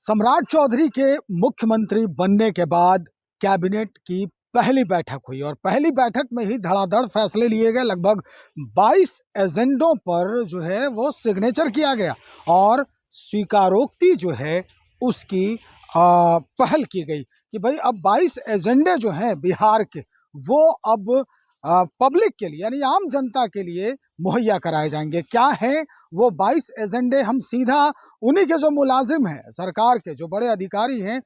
सम्राट चौधरी के मुख्यमंत्री बनने के बाद कैबिनेट की पहली बैठक हुई और पहली बैठक में ही धड़ाधड़ फैसले लिए गए। लगभग 22 एजेंडों पर जो है वो सिग्नेचर किया गया और स्वीकारोक्ति जो है उसकी पहल की गई कि भाई अब 22 एजेंडे जो हैं बिहार के वो अब पब्लिक के लिए यानी आम जनता के लिए मुहैया कराए जाएंगे। क्या है वो 22 एजेंडे, हम सीधा उन्हीं के जो मुलाजिम हैं, सरकार के जो बड़े अधिकारी हैं,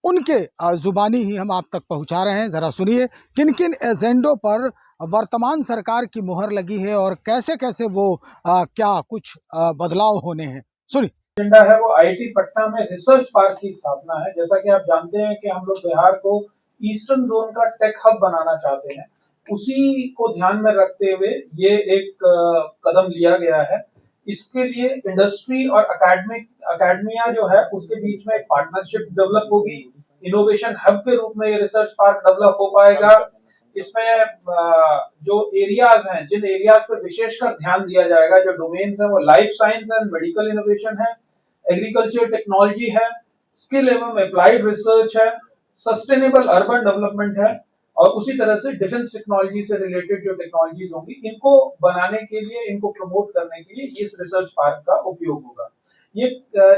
उनके जुबानी ही हम आप तक पहुंचा रहे हैं। जरा सुनिए किन किन एजेंडों पर वर्तमान सरकार की मुहर लगी है और कैसे कैसे वो क्या कुछ बदलाव होने हैं। सुनिए। एजेंडा है वो आईआईटी पटना में रिसर्च पार्क की स्थापना है। जैसा कि आप जानते हैं कि हम लोग बिहार को ईस्टर्न जोन का टेक हब बनाना चाहते हैं, उसी को ध्यान में रखते हुए ये एक कदम लिया गया है। इसके लिए इंडस्ट्री और अकेडमिया जो है उसके बीच में एक पार्टनरशिप डेवलप होगी। इनोवेशन हब के रूप में ये रिसर्च पार्क डेवलप हो पाएगा। इसमें जो एरियाज हैं, जिन एरियाज पर विशेषकर ध्यान दिया जाएगा, जो डोमेन्स हैं, वो life science and medical innovation है, एग्रीकल्चर टेक्नोलॉजी है, स्किल एवं अप्लाइड रिसर्च है, सस्टेनेबल अर्बन डेवलपमेंट है और उसी तरह से डिफेंस टेक्नोलॉजी से रिलेटेड जो टेक्नोलॉजीज होंगी, इनको बनाने के लिए, इनको प्रमोट करने के लिए इस रिसर्च पार्क का उपयोग होगा। ये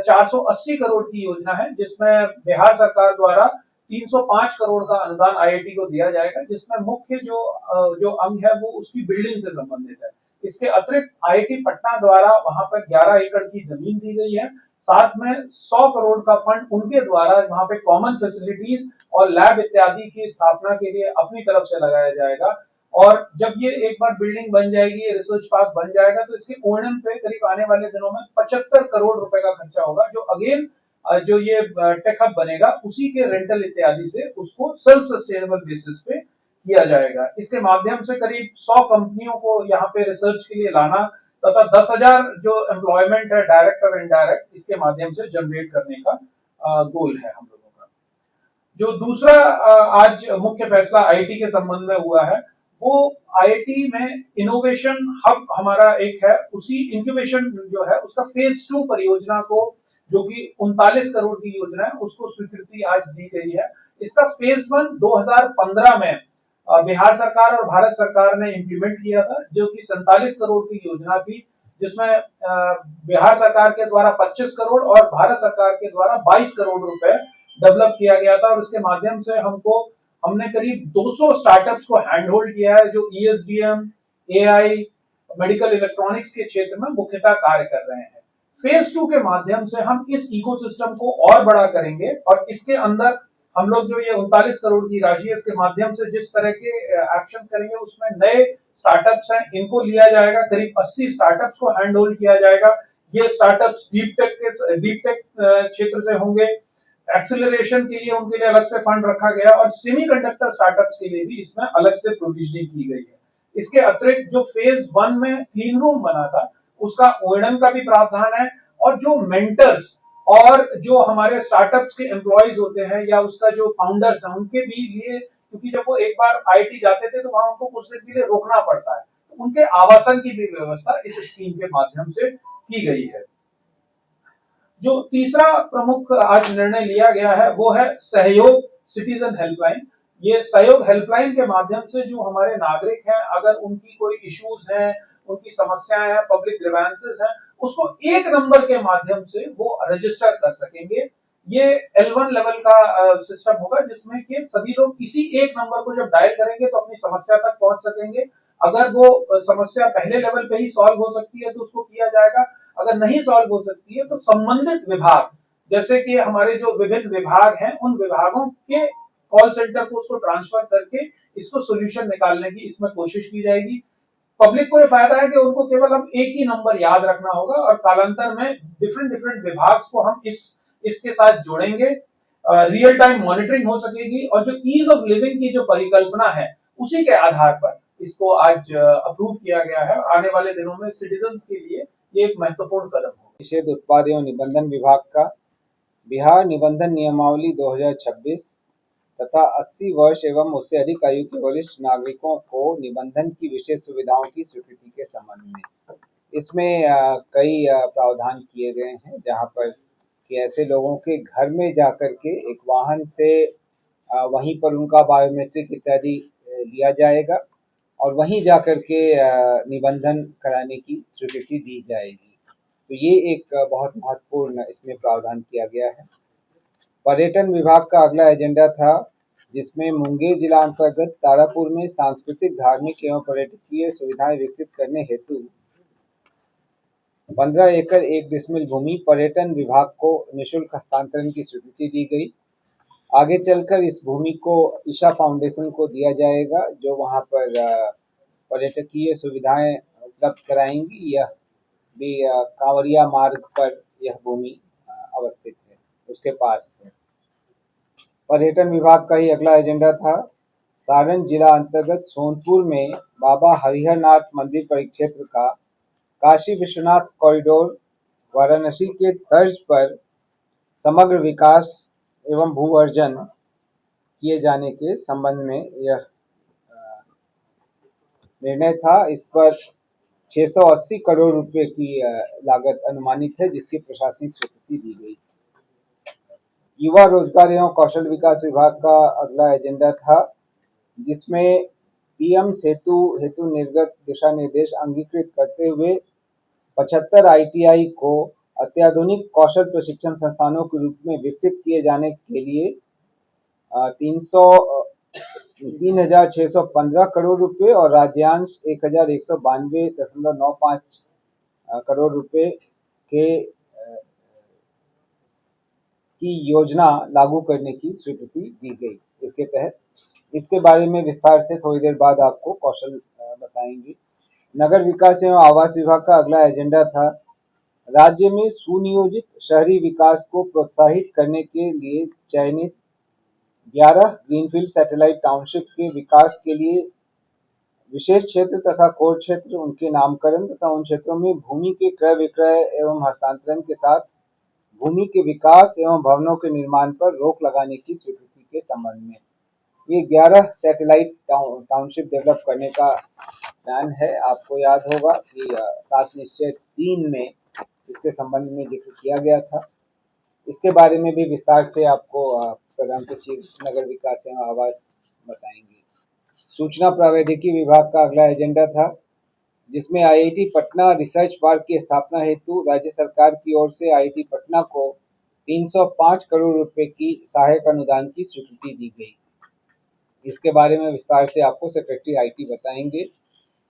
480 करोड़ की योजना है, जिसमें बिहार सरकार द्वारा 305 करोड़ का अनुदान आईआईटी को दिया जाएगा, जिसमें मुख्य जो अंग है वो उसकी बिल्डिंग से संबंधित है। इसके अतिरिक्त आईआईटी पटना द्वारा वहां पर 11 एकड़ की जमीन दी गई है। साथ में 100 करोड़ का फंड उनके द्वारा वहां पे कॉमन फैसिलिटीज और लैब इत्यादि की स्थापना के लिए अपनी तरफ से लगाया जाएगा। और जब ये एक बार बिल्डिंग बन जाएगी, रिसर्च पार्क बन जाएगा, तो इसके ओएनएम पे करीब आने वाले दिनों में 75 करोड़ रुपए का खर्चा होगा, जो अगेन जो ये टेक हब बनेगा उसी के रेंटल इत्यादि से उसको सेल्फ सस्टेनेबल बेसिस पे किया जाएगा। इसके माध्यम से करीब 100 कंपनियों को यहाँ पे रिसर्च के लिए लाना तथा 10,000 जो एम्प्लॉयमेंट है डायरेक्ट और इनडायरेक्ट, इसके माध्यम से जनरेट करने का गोल है हम लोगों का। जो दूसरा आज मुख्य फैसला आईआईटी के संबंध में हुआ है, वो आईआईटी में इनोवेशन हब हमारा एक है, उसी इंक्यूबेशन जो है उसका फेज 2 परियोजना को, जो कि 39 करोड़ की योजना है, उसको स्वीकृति आज दी गई है। इसका फेज 1 2015 में बिहार सरकार और भारत सरकार ने इंप्लीमेंट किया था, जो कि 47 करोड़ की योजना थी, जिसमें बिहार सरकार के द्वारा 25 करोड़ और भारत सरकार के द्वारा 22 करोड़ रुपए डेवलप किया गया था। और इसके माध्यम से हमने करीब 200 स्टार्टअप्स को हैंड होल्ड किया है, जो ईएसडीएम, एआई, मेडिकल इलेक्ट्रॉनिक्स के क्षेत्र में मुख्यतः कार्य कर रहे हैं। फेज 2 के माध्यम से हम इस इकोसिस्टम को और बड़ा करेंगे और इसके अंदर हम लोग जो ये 39 करोड़ की राशि है, इसके माध्यम से जिस तरह के एक्शन करेंगे, उसमें नए स्टार्टअप्स हैं, इनको लिया जाएगा। करीब 80 स्टार्टअप्स को हैंड होल्ड किया जाएगा। ये स्टार्टअप्स डीप टेक क्षेत्र से होंगे। एक्सेलरेशन के लिए उनके लिए अलग से फंड रखा गया और सेमीकंडक्टर स्टार्टअप्स के लिए भी इसमें अलग से प्रोविजनिंग की गई है। इसके अतिरिक्त जो फेज 1 में क्लीन रूम बना था, उसका ओएनएम का भी प्रावधान है। और जो मेंटर्स और जो हमारे स्टार्टअप्स के एम्प्लॉयज होते हैं या उसका जो फाउंडर्स हैं, उनके भी लिए, क्योंकि जब वो एक बार आईआईटी जाते थे तो वहां उनको कुछ दिन के लिए रोकना पड़ता है, तो उनके आवासन की भी व्यवस्था इस स्कीम के माध्यम से की गई है। जो तीसरा प्रमुख आज निर्णय लिया गया है वो है सहयोग सिटीजन हेल्पलाइन। ये सहयोग हेल्पलाइन के माध्यम से जो हमारे नागरिक हैं, अगर उनकी कोई इश्यूज हैं, उनकी समस्याएं हैं, पब्लिक ग्रीवेंसेस हैं, उसको एक नंबर के माध्यम से वो रजिस्टर कर सकेंगे। ये L1 लेवल का सिस्टम होगा, जिसमें कि सभी लोग इसी एक नंबर को जब डायल करेंगे तो अपनी समस्या तक पहुंच सकेंगे। अगर वो समस्या पहले लेवल पे ही सॉल्व हो सकती है तो उसको किया जाएगा, अगर नहीं सॉल्व हो सकती है तो संबंधित विभाग, जैसे कि हमारे जो विभिन्न विभाग हैं, उन विभागों के कॉल सेंटर को उसको ट्रांसफर करके इसको सोल्यूशन निकालने की इसमें कोशिश की जाएगी। पब्लिक को ये फायदा है कि उनको केवल अब एक ही नंबर याद रखना होगा और कालांतर में डिफरेंट विभाग को हम इसके साथ जोड़ेंगे। रियल टाइम मॉनिटरिंग हो सकेगी और जो ईज ऑफ लिविंग की जो परिकल्पना है, उसी के आधार पर इसको आज अप्रूव किया गया है। आने वाले दिनों में सिटीजन्स के लिए ये एक महत्वपूर्ण कदम होगा। निषेध उत्पाद एवं निबंधन विभाग का बिहार निबंधन नियमावली 2026 तथा 80 वर्ष एवं उससे अधिक आयु के वरिष्ठ नागरिकों को निबंधन की विशेष सुविधाओं की स्वीकृति के संबंध में इसमें कई प्रावधान किए गए हैं, जहां पर कि ऐसे लोगों के घर में जाकर के एक वाहन से वहीं पर उनका बायोमेट्रिक इत्यादि लिया जाएगा और वहीं जाकर के निबंधन कराने की स्वीकृति दी जाएगी। तो ये एक बहुत महत्वपूर्ण इसमें प्रावधान किया गया है। पर्यटन विभाग का अगला एजेंडा था, जिसमें मुंगेर जिला अंतर्गत तारापुर में सांस्कृतिक, धार्मिक एवं पर्यटकीय सुविधाएं विकसित करने हेतु 15 एकड़ 1 डिसमिल भूमि पर्यटन विभाग को निःशुल्क हस्तांतरण की स्वीकृति दी गई। आगे चलकर इस भूमि को ईशा फाउंडेशन को दिया जाएगा, जो वहां पर पर्यटकीय सुविधाएं उपलब्ध कराएंगी। यह भी कांवरिया मार्ग पर यह भूमि अवस्थित है, उसके पास है। पर्यटन विभाग का ही अगला एजेंडा था, सारण जिला अंतर्गत सोनपुर में बाबा हरिहरनाथ मंदिर परिक्षेत्र का काशी विश्वनाथ कॉरिडोर वाराणसी के तर्ज पर समग्र विकास एवं भू अर्जन किए जाने के संबंध में यह निर्णय था। इस पर 680 करोड़ रुपए की लागत अनुमानित है, जिसकी प्रशासनिक स्वीकृति दी गई। युवा रोजगार एवं कौशल विकास विभाग का अगला एजेंडा था, जिसमें पीएम सेतु हेतु निर्गत दिशा निर्देश अंगीकृत करते हुए 75 आईटीआई को अत्याधुनिक कौशल प्रशिक्षण संस्थानों के रूप में विकसित किए जाने के लिए 3,615 करोड़ रुपए और राज्यांश 1,192.95 करोड़ रुपए की योजना लागू करने की स्वीकृति दी गई। इसके तहत इसके बारे में विस्तार से थोड़ी देर बाद आपको कौशल बताएंगे। नगर विकास एवं आवास विभाग का अगला एजेंडा था, राज्य में सुनियोजित शहरी विकास को प्रोत्साहित करने के लिए चयनित 11 ग्रीनफील्ड सैटेलाइट टाउनशिप के विकास के लिए विशेष क्षेत्र तथा कोर क्षेत्र, उनके नामकरण तथा उन क्षेत्रों में भूमि के क्रय विक्रय एवं हस्तांतरण के साथ भूमि के विकास एवं भवनों के निर्माण पर रोक लगाने की स्वीकृति के संबंध में ये 11 सैटेलाइट टाउनशिप डेवलप करने का प्लान है। आपको याद होगा कि 7 निश्चय 3 में इसके संबंध में जिक्र किया गया था। इसके बारे में भी विस्तार से आपको प्रधान सचिव नगर विकास एवं आवास बताएंगे। सूचना प्रौद्योगिकी विभाग का अगला एजेंडा था, जिसमें आईआईटी पटना रिसर्च पार्क की स्थापना हेतु राज्य सरकार की ओर से आईआईटी पटना को 305 करोड़ रुपए की सहायक अनुदान की स्वीकृति दी गई। इसके बारे में विस्तार से आपको सेक्रेटरी आईटी बताएंगे।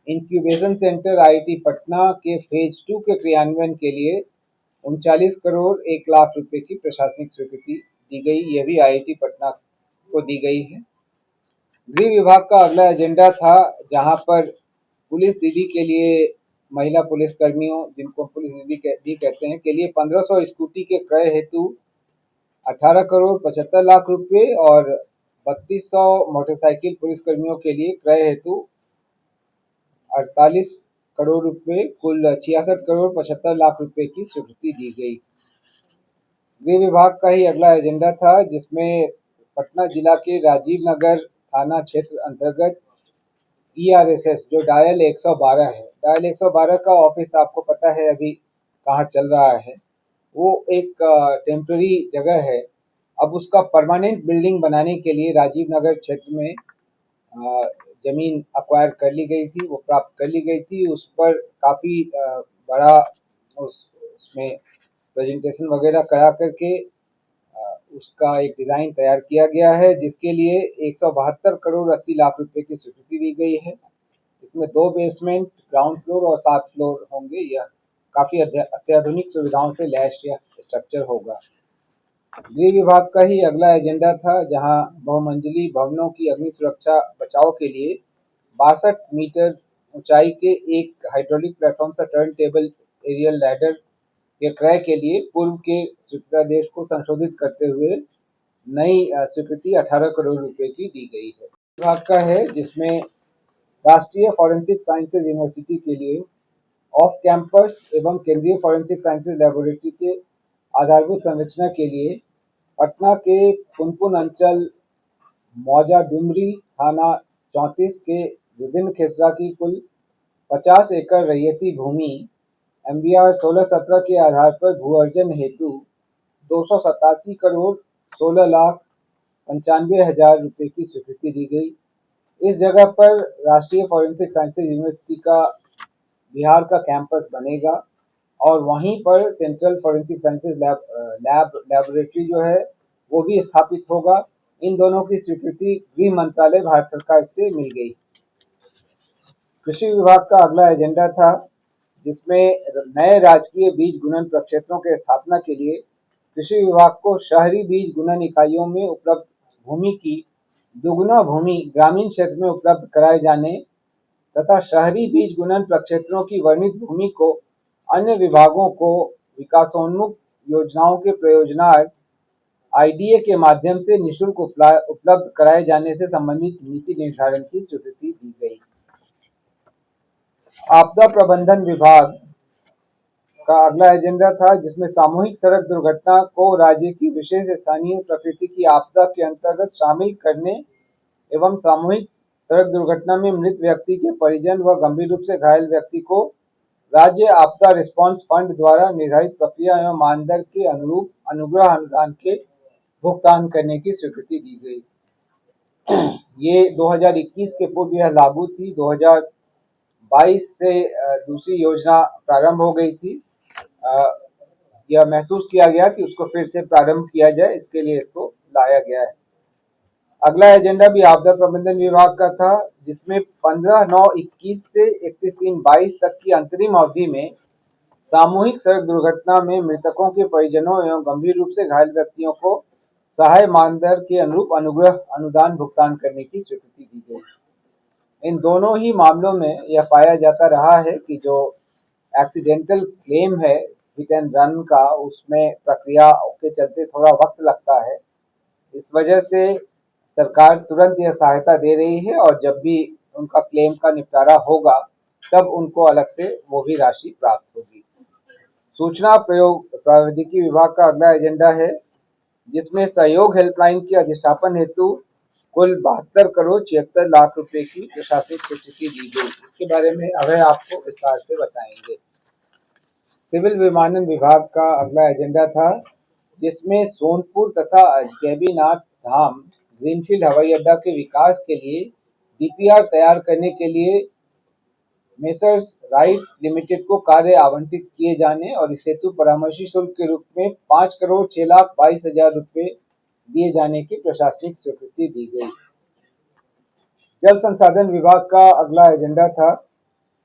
इंक्यूबेशन सेंटर आईआईटी पटना के फेज 2 के क्रियान्वयन के लिए 39 करोड़ 1 लाख रुपए की प्रशासनिक स्वीकृति दी गई। यह भी आईआईटी पटना को दी गई है। गृह विभाग का अगला एजेंडा था, जहां पर पुलिस दीदी के लिए, महिला पुलिस कर्मियों जिनको पुलिस दीदी कहते हैं, के लिए 1500 स्कूटी के क्रय हेतु 18 करोड़ 75 लाख रुपए और 3200 मोटरसाइकिल पुलिस कर्मियों के लिए क्रय हेतु 48 करोड़ रुपए, कुल 66 करोड़ 75 लाख रुपए की स्वीकृति दी गई। गृह विभाग का ही अगला एजेंडा था, जिसमें पटना जिला के राजीव नगर थाना क्षेत्र अंतर्गत ईआरएसएस जो डायल 112 है, डायल 112 का ऑफिस आपको पता है अभी कहाँ चल रहा है। वो एक टेम्पररी जगह है। अब उसका परमानेंट बिल्डिंग बनाने के लिए राजीव नगर क्षेत्र में जमीन अक्वायर कर ली गई थी, वो प्राप्त कर ली गई थी। उस पर काफ़ी बड़ा उसमें प्रेजेंटेशन वगैरह करा करके उसका एक डिज़ाइन तैयार किया गया है, जिसके लिए 172 करोड़ 80 लाख रुपए की स्वीकृति दी गई है। इसमें 2 बेसमेंट, ग्राउंड फ्लोर और 7 फ्लोर होंगे। यह काफ़ी अत्याधुनिक सुविधाओं से लैस यह स्ट्रक्चर होगा। गृह विभाग का ही अगला एजेंडा था, जहां बहुमंजिली भवनों की अग्नि सुरक्षा बचाव के लिए 62 मीटर ऊंचाई के एक हाइड्रोलिक प्लेटफॉर्म से टर्न टेबल एरियल लैडर के क्रय के लिए पूर्व के स्वीकृतादेश को संशोधित करते हुए नई स्वीकृति 18 करोड़ रुपए की दी गई है। विभाग का है, जिसमें राष्ट्रीय फॉरेंसिक साइंसेज यूनिवर्सिटी के लिए ऑफ कैंपस एवं केंद्रीय फॉरेंसिक साइंसेज लेबोरेटरी के आधारभूत संरचना के लिए पटना के पुनपुन अंचल मौजा डुमरी थाना 34 के विभिन्न खेसरा की कुल 50 एकड़ रैयती भूमि MBR 1617 के आधार पर भू अर्जन हेतु 287 करोड़ 16,95,000 रुपए की स्वीकृति दी गई। इस जगह पर राष्ट्रीय फॉरेंसिक साइंसेज यूनिवर्सिटी का बिहार का कैंपस बनेगा और वहीं पर सेंट्रल फॉरेंसिक साइंसेज लैबोरेटरी जो है वो भी स्थापित होगा। इन दोनों की स्वीकृति गृह मंत्रालय भारत सरकार से मिल गई। कृषि विभाग का अगला एजेंडा था जिसमें नए राजकीय बीज गुणन प्रक्षेत्रों के स्थापना के लिए कृषि विभाग को शहरी बीज गुणन इकाइयों में उपलब्ध भूमि की दुगुना भूमि ग्रामीण क्षेत्र में उपलब्ध कराए जाने तथा शहरी बीज गुणन प्रक्षेत्रों की वर्णित भूमि को अन्य विभागों को विकासोन्मुख योजनाओं के प्रयोजनार्थ आईडीए के माध्यम से निःशुल्क उपलब्ध कराए जाने से संबंधित नीति निर्धारण की स्वीकृति दी गई। आपदा प्रबंधन विभाग का अगला एजेंडा था जिसमें सामूहिक सड़क दुर्घटना को राज्य की विशेष स्थानीय प्रकृति की आपदा के अंतर्गत शामिल करने एवं सामूहिक सड़क दुर्घटना में मृत व्यक्ति के परिजन व गंभीर रूप से घायल व्यक्ति को राज्य आपदा रिस्पांस फंड द्वारा निर्धारित प्रक्रिया एवं मानदंड के अनुरूप अनुग्रह अनुदान के भुगतान करने की स्वीकृति दी गई। ये 2021 के पूर्व यह लागू थी। 2022 से दूसरी योजना प्रारंभ हो गई थी। यह महसूस किया गया कि उसको फिर से प्रारंभ किया जाए, इसके लिए इसको लाया गया है। अगला एजेंडा भी आपदा प्रबंधन विभाग का था जिसमें 15/9/21 से 31/3/22 तक की अंतरिम अवधि में सामूहिक सड़क दुर्घटना में मृतकों के परिजनों एवं गंभीर रूप से घायल व्यक्तियों को सहाय मानदंड के अनुरूप अनुग्रह अनुदान भुगतान करने की स्वीकृति दी गई। इन दोनों ही मामलों में यह पाया जाता रहा है कि जो एक्सीडेंटल क्लेम है हिट एंड रन का, उसमें प्रक्रिया के चलते थोड़ा वक्त लगता है। इस वजह से सरकार तुरंत यह सहायता दे रही है और जब भी उनका क्लेम का निपटारा होगा तब उनको अलग से वो भी राशि प्राप्त होगी। सूचना प्रयोग प्रौद्योगिकी विभाग का अगला एजेंडा है जिसमें सहयोग हेल्पलाइन की अधिष्ठापन हेतु कुल 72 करोड़ 76 लाख रुपए की प्रशासनिक स्वीकृति दी गई। इसके बारे में अभय आपको विस्तार से बताएंगे। सिविल विमानन विभाग का अगला एजेंडा था जिसमें सोनपुर तथा अजगैबीनाथ धाम ग्रीनफील्ड हवाई अड्डा के विकास के लिए डीपीआर तैयार करने के लिए मेसर्स राइट्स लिमिटेड को कार्य आवंटित किए जाने और इस हेतु परामर्शी शुल्क के रूप में 5,06,22,000 रुपए दिए जाने की प्रशासनिक स्वीकृति दी गई। जल संसाधन विभाग का अगला एजेंडा था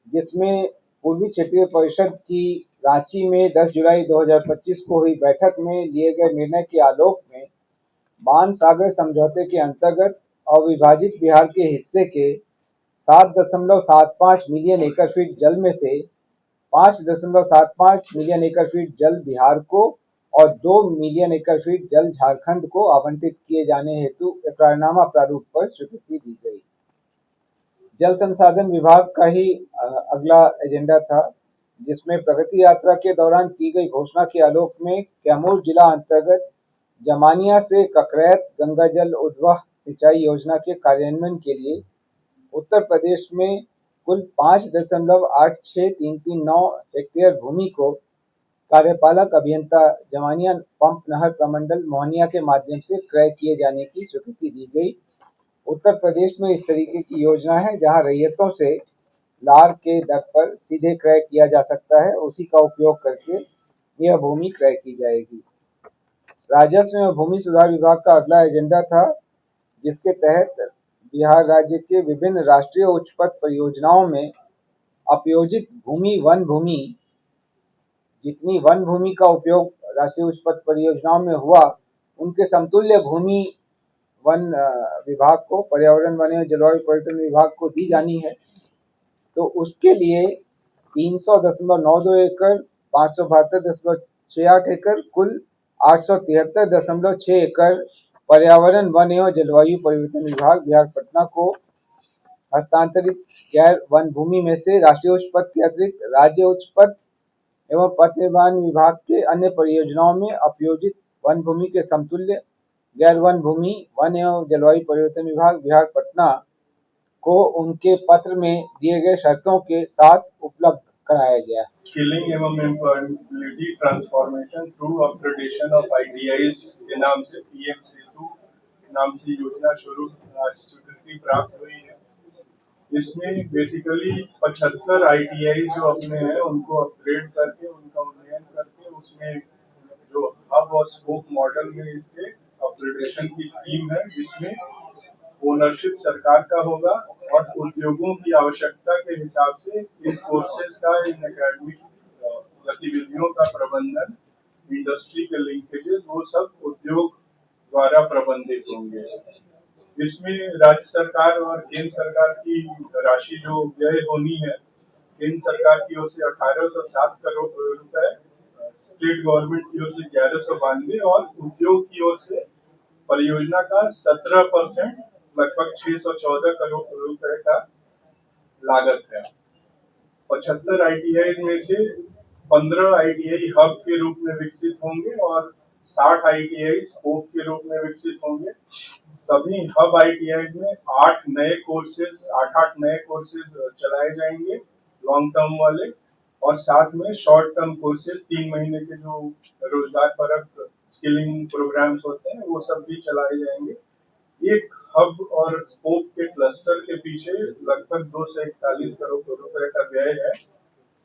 जिसमें पूर्वी क्षेत्रीय परिषद की रांची में 10 जुलाई 2025 को हुई बैठक में लिए गए निर्णय के आलोक में बाण सागर समझौते के अंतर्गत अविभाजित बिहार के हिस्से के 7.75 मिलियन एकड़ फीट जल में से 5.75 मिलियन एकड़ फीट जल बिहार को और 2 मिलियन एकड़ फीट जल झारखंड को आवंटित किए जाने हेतु इकरारनामा प्रारूप पर स्वीकृति दी गई। जल संसाधन विभाग का ही अगला एजेंडा था जिसमें प्रगति यात्रा के दौरान की गई घोषणा के आलोक में कैमूर जिला अंतर्गत जमानिया से ककरैत गंगा जल उद्वह सिंचाई योजना के कार्यान्वयन के लिए उत्तर प्रदेश में कुल 5.86339 हेक्टेयर भूमि को कार्यपालक अभियंता जमानिया पंप नहर प्रमंडल मोहनिया के माध्यम से क्रय किए जाने की स्वीकृति दी गई। उत्तर प्रदेश में इस तरीके की योजना है जहां रैयतों से लार के दर पर सीधे क्रय किया जा सकता है, उसी का उपयोग करके यह भूमि क्रय की जाएगी। राजस्व एवं भूमि सुधार विभाग का अगला एजेंडा था जिसके तहत बिहार राज्य के विभिन्न राष्ट्रीय उच्च पथ परियोजनाओं में अपयोजित भूमि वन भूमि, जितनी वन भूमि का उपयोग राष्ट्रीय उच्च पथ परियोजनाओं में हुआ उनके समतुल्य भूमि वन विभाग को, पर्यावरण वन एवं जलवायु परिवर्तन विभाग को दी जानी है। तो उसके लिए 300.92 एकड़, 572.68 एकड़, कुल 873.6 एकड़ पर्यावरण वन एवं जलवायु परिवर्तन विभाग बिहार पटना को हस्तांतरित गैर वन भूमि में से राष्ट्रीय उच्च पथ के अतिरिक्त राज्य उच्च पथ एवं पथ निर्माण विभाग के अन्य परियोजनाओं में अपयोजित वन भूमि के समतुल्य गैर वन भूमि वन एवं जलवायु परिवर्तन विभाग बिहार पटना को उनके पत्र में दिए गए शर्तों के साथ उपलब्ध कराया गया। स्किलिंग एवं employability transformation through upgradation of ITIs के नाम से पीएम सेतु नाम से योजना शुरू आज स्वीकृति प्राप्त हुई है। इसमें बेसिकली 75 आईटीआई जो अपने हैं उनको अपग्रेड करके उनका उन्नयन करके उसमें जो हब और स्पोक मॉडल में इसके अपग्रेडेशन की स्कीम है जिसमें ओनरशिप सरकार का होगा और उद्योगों की आवश्यकता के हिसाब से इन कोर्सेज का इन एकेडमिक गतिविधियों का प्रबंधन इंडस्ट्री के लिंकेजेस वो सब उद्योग द्वारा प्रबंधित होंगे। इसमें राज्य सरकार और केंद्र सरकार की राशि जो व्यय होनी है, केंद्र सरकार की ओर से 1807 करोड़ रुपए, स्टेट गवर्नमेंट की ओर से 1192 और उद्योग की ओर से परियोजना का 17% लगभग 614 करोड़ रुपए का लागत है। 75 आईटीआई में से 15 आईटीआई हब के रूप में विकसित होंगे और 60 आईटीआई स्पोक के रूप में विकसित होंगे। सभी हब आईटीआई में 8 नए कोर्सेज चलाए जाएंगे लॉन्ग टर्म वाले और साथ में शॉर्ट टर्म कोर्सेज 3 महीने के जो रोजगार परक स्किलिंग प्रोग्राम्स होते हैं वो सब भी चलाए जाएंगे। एक हब और स्पोक के क्लस्टर के पीछे लगभग 241 करोड़ रुपए का व्यय है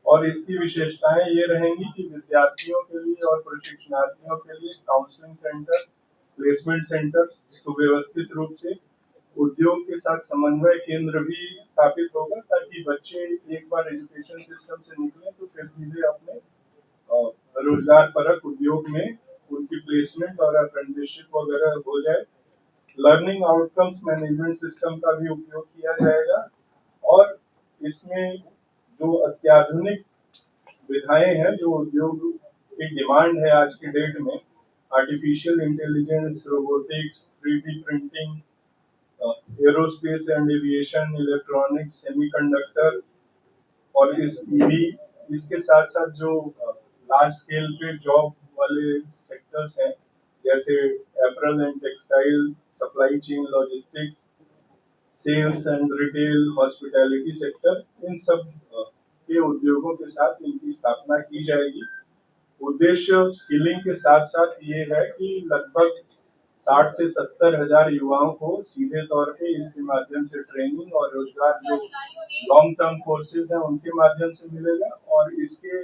और इसकी विशेषताएं ये रहेंगी कि विद्यार्थियों के लिए और प्रशिक्षणार्थियों के लिए काउंसलिंग सेंटर, प्लेसमेंट सेंटर सुव्यवस्थित रूप से, उद्योग के साथ समन्वय केंद्र भी स्थापित होगा ताकि बच्चे एक बार एजुकेशन सिस्टम से निकले तो फिर सीधे अपने रोजगार परक उद्योग में उनकी प्लेसमेंट और अप्रेंटिसशिप वगैरह हो जाए। लर्निंग आउटकम्स मैनेजमेंट सिस्टम का भी उपयोग किया जाएगा और इसमें जो अत्याधुनिक विधाएं हैं जो उद्योग की डिमांड है आज की डेट में, artificial intelligence, robotics, 3D printing, aerospace and aviation, electronics, semiconductor और इसके साथ साथ जो लार्ज स्केल पे जॉब वाले सेक्टर्स हैं जैसे apparel and textile, supply chain logistics, sales and retail, hospitality sector, इन सब के उद्योगों के साथ इनकी स्थापना की जाएगी। उद्देश्य स्किलिंग के साथ साथ ये है कि लगभग 60 से 70 हजार युवाओं को सीधे तौर पे इसके माध्यम से ट्रेनिंग और रोजगार जो लॉन्ग टर्म कोर्सेज हैं उनके माध्यम से मिलेगा और इसके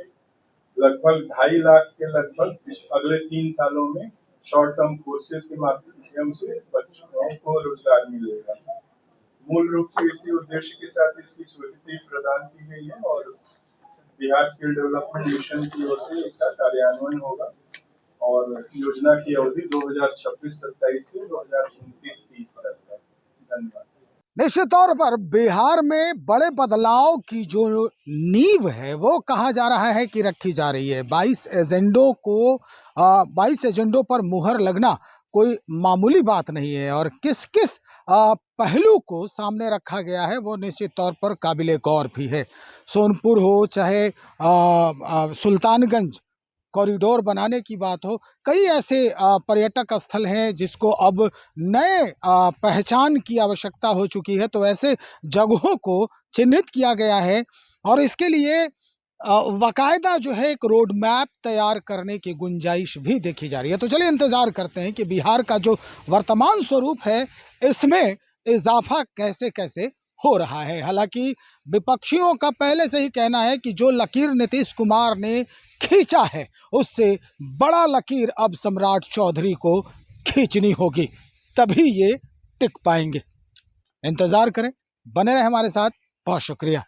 लगभग 2.5 लाख के लगभग अगले 3 सालों में शॉर्ट टर्म कोर्सेज के माध्यम से बच्चों को रोजगार मिलेगा। मूल रूप से इसी उद्देश्य के साथ इसकी स्वीकृति प्रदान की गई है और बिहार स्किल डेवलपमेंट मिशन की ओर से इसका कार्यान्वयन होगा और योजना की अवधि 2026-27 से 2029-30 तक है। धन्यवाद। निश्चित तौर पर बिहार में बड़े बदलाव की जो नींव है वो कहा जा रहा है कि रखी जा रही है। 22 एजेंडों पर मुहर लगना कोई मामूली बात नहीं है और किस किस पहलू को सामने रखा गया है वो निश्चित तौर पर काबिले गौर भी है। सोनपुर हो चाहे सुल्तानगंज कॉरिडोर बनाने की बात हो, कई ऐसे पर्यटक स्थल हैं जिसको अब नए पहचान की आवश्यकता हो चुकी है, तो ऐसे जगहों को चिन्हित किया गया है और इसके लिए बाकायदा जो है एक रोड मैप तैयार करने की गुंजाइश भी देखी जा रही है। तो चलिए इंतज़ार करते हैं कि बिहार का जो वर्तमान स्वरूप है इसमें इजाफा कैसे कैसे हो रहा है। हालांकि विपक्षियों का पहले से ही कहना है कि जो लकीर नीतीश कुमार ने खींचा है उससे बड़ा लकीर अब सम्राट चौधरी को खींचनी होगी, तभी ये टिक पाएंगे। इंतज़ार करें, बने रहे हमारे साथ। बहुत शुक्रिया।